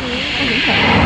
có những thể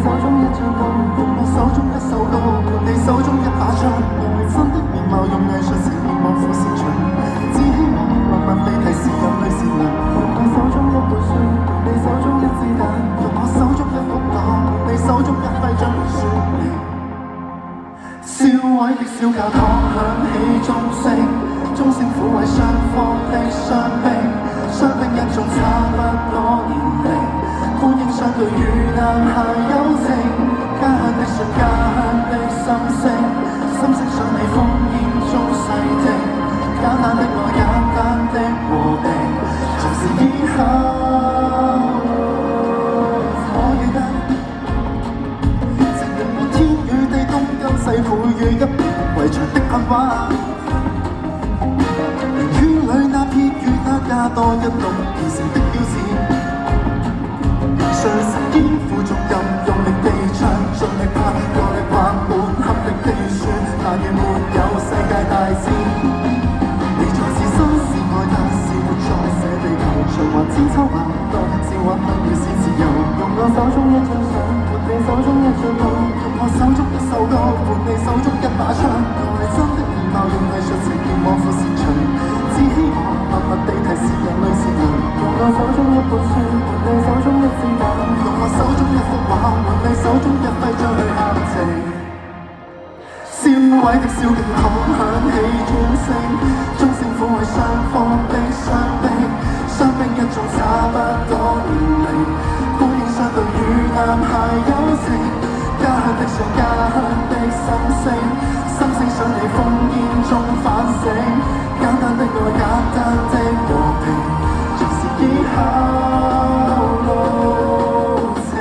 手中一張弓，我手中毀的小教堂響起鐘聲，鐘聲撫慰雙方的傷兵，傷兵一眾差不多年齡，歡迎相對與男孩友情，家鄉的信，家鄉的心聲，心聲想你烽煙中細聽，簡單的愛，簡單的和平，從此以後我記得情人沒天與地，東跟西賦予一圍牆的困惑，圓圈裏那撇與那加多一棟而成的標誌，誰曾肩負重任用力地唱，盡力拍過力畫滿合力地說，但願沒有世界大戰，你才是生是愛，但是活在這地球循環千秋萬代，笑話不要是自由，用我手中一張相，換你手中一張歌，用我手中一首歌，換你手中一把槍，愛真的面貌用藝術呈現往復擅長，只希望默默地提示人類善良，用我手中一本書，換你手中一支彈，用我手中一幅畫，換你手中一揮將去喊情，燒毀的小徑巷響起鐘聲，鐘聲撫慰雙方的傷兵，傷兵一眾差不多年齡，歡迎相對與男孩友情，家鄉的信，家鄉的心聲，心聲想你烽煙中反省，簡單的愛，簡單的和平，從此以後路程。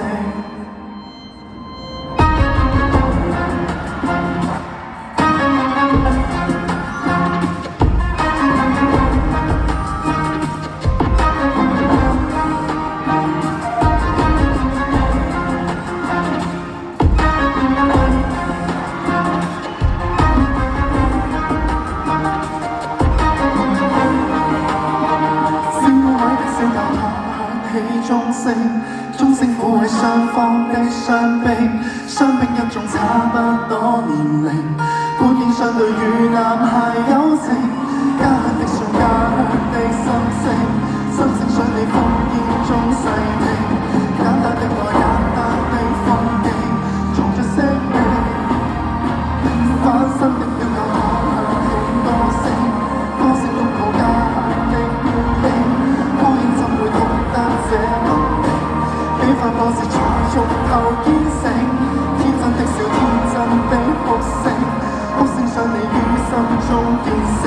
鐘聲撫慰雙方的傷兵，傷兵一眾差不多年齡，歡迎相對與男孩友情，家鄉的信，家鄉的心聲，心聲想你烽煙中細聽，簡單的愛，簡單的風景，藏着色味，翻身的要求響起歌聲，歌聲擁抱家鄉的孤影，孤影怎會懂得這能力？幾番往事從肉頭堅醒，天真的笑，天真的哭聲，哭聲想你於心中見證。